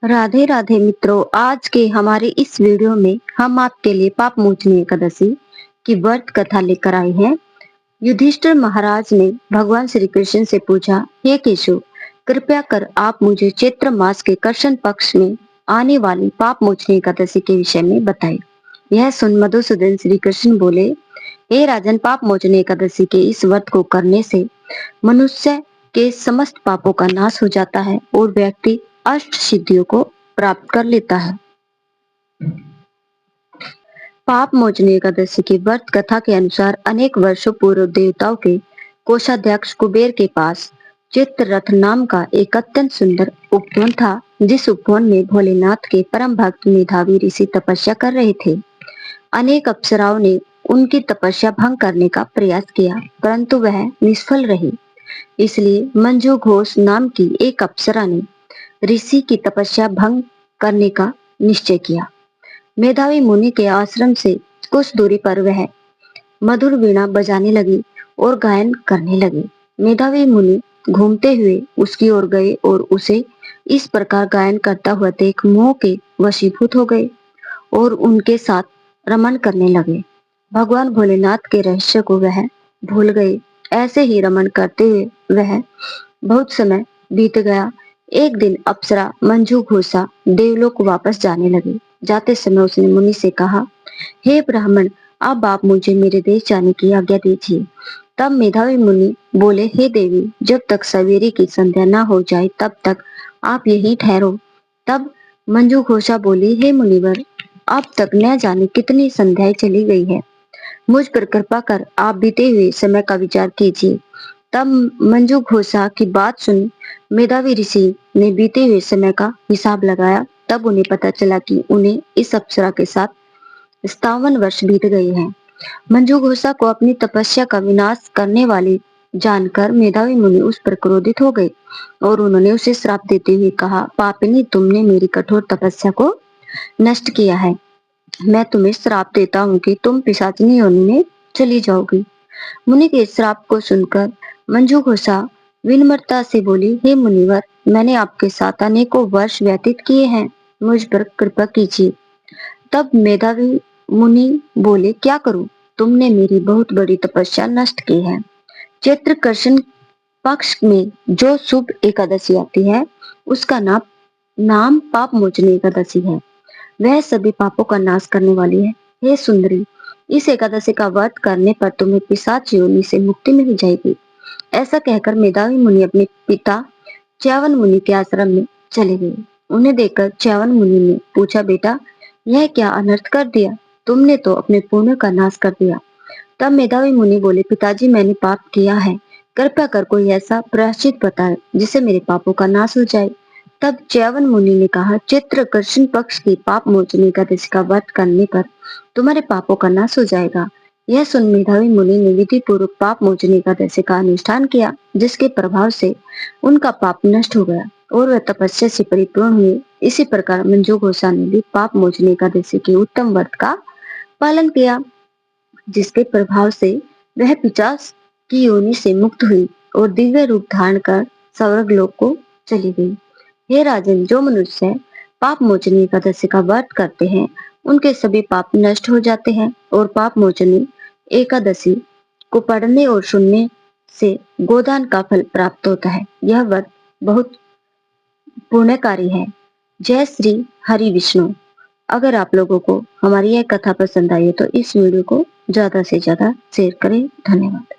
राधे राधे मित्रों, आज के हमारे इस वीडियो में हम आपके लिए पाप मोचनी एकादशी की व्रत कथा लेकर आए हैं। युधिष्ठिर महाराज ने भगवान श्री कृष्ण से पूछा, हे केशव, कृपया कर आप मुझे चैत्र मास के कृष्ण पक्ष में आने वाली पाप मोचनी एकादशी के विषय में बताएं। यह सुन मधुसूदन श्री कृष्ण बोले, हे राजन, पाप मोचनी एकादशी के इस व्रत को करने से मनुष्य के समस्त पापों का नाश हो जाता है और व्यक्ति अष्ट सिद्धियों को प्राप्त कर लेता है। पाप मोचनी एकादशी की व्रत कथा के अनुसार अनेक वर्षों पूर्व देवताओं के कोषाध्यक्ष कुबेर के पास चित्ररथ नाम का एक अत्यंत सुंदर उपवन था, जिस उपवन में भोलेनाथ के परम भक्त मेधावी ऋषि तपस्या कर रहे थे। अनेक अप्सराओं ने उनकी तपस्या भंग करने का प्रयास किया, परंतु वह निष्फल रही। इसलिए मंजू घोष नाम की एक अप्सरा ने ऋषि की तपस्या भंग करने का निश्चय किया। मेधावी मुनि के आश्रम से कुछ दूरी पर वह मधुर वीणा बजाने लगी और गायन करने लगी। मेधावी मुनि घूमते हुए उसकी ओर गए और उसे इस प्रकार गायन करता हुआ देख मोह के वशीभूत हो गए और उनके साथ रमन करने लगे। भगवान भोलेनाथ के रहस्य को वह भूल गए। ऐसे ही रमन करते हुए वह बहुत समय बीत गया। एक दिन अप्सरा मंजू घोषा देवलोक वापस जाने लगी। जाते समय उसने मुनि से कहा, हे ब्राह्मण, अब आप मुझे मेरे देश जाने की आज्ञा दीजिए। तब मेधावी मुनि बोले, हे देवी, जब तक सवेरे की संध्या न हो जाए तब तक आप यहीं ठहरो। तब मंजू घोषा बोली, हे मुनिवर, अब तक न जाने कितनी संध्याएं चली गई है। मुझ पर कृपा कर आप बीते हुए समय का विचार कीजिए। तब मंजू घोषा की बात सुन मेधावी ऋषि ने बीते हुए समय का हिसाब लगाया। तब उन्हें पता चला कि उन्हें इस अप्सरा के साथ 57 वर्ष बीत गए हैं। मंजू घोषा को अपनी तपस्या का विनाश करने वाली जानकर मेधावी मुनि उस पर क्रोधित हो गए और उन्होंने उसे श्राप देते हुए कहा, पापिनी, तुमने मेरी कठोर तपस्या को नष्ट किया है। मैं तुम्हें श्राप देता हूँ कि तुम पिशाचिनी योनि में चली जाओगी। मुनि के श्राप को सुनकर मंजू घोषा विनम्रता से बोली, हे मुनिवर, मैंने आपके साथ अनेकों वर्ष व्यतीत किए हैं, मुझ पर कृपा कीजिए। तब मेधावी मुनि बोले, क्या करूं? तुमने मेरी बहुत बड़ी तपस्या नष्ट की है। चैत्र कृष्ण पक्ष में जो शुभ एकादशी आती है उसका नाम पाप मोचनी एकादशी है। वह सभी पापों का नाश करने वाली है। हे सुंदरी, इस एकादशी का व्रत करने पर तुम्हें पिशाच योनि से मुक्ति मिल जाएगी। ऐसा कहकर मेधावी मुनि अपने पिता च्यवन मुनि के आश्रम में चले गए। उन्हें देखकर च्यवन मुनि ने पूछा, बेटा, यह क्या अनर्थ कर दिया? तुमने तो अपने पुण्य का नाश कर दिया। तब मेधावी मुनि बोले, पिताजी, मैंने पाप किया है, कृपया कर कोई ऐसा प्रायश्चित बताए जिससे मेरे पापों का नाश हो जाए। तब च्यवन मुनि ने कहा, चित्र कृष्ण पक्ष की पाप मोचनी एकादशी का व्रत करने पर तुम्हारे पापों का नाश हो जाएगा। यह सुन मेधावी मुनि ने विधि पूर्वक पाप मोचनी एकादशी का अनुष्ठान किया, जिसके प्रभाव से उनका पाप नष्ट हो गया और वह तपस्या से परिपूर्ण हुए। इसी प्रकार मंजू घोषा ने भी पाप मोचनी एकादशी के उत्तम व्रत का पालन किया, जिसके प्रभाव से वह पिशाच की योनि से मुक्त हुई और दिव्य रूप धारण कर स्वर्ग लोक को चली गई। हे राजन, जो मनुष्य पाप मोचनी एकादशी का व्रत करते हैं उनके सभी पाप नष्ट हो जाते हैं और पाप मोचनी एकादशी को पढ़ने और सुनने से गोदान का फल प्राप्त होता है। यह व्रत बहुत पुण्यकारी है। जय श्री हरि विष्णु। अगर आप लोगों को हमारी यह कथा पसंद आई है तो इस वीडियो को ज्यादा से ज्यादा शेयर करें। धन्यवाद।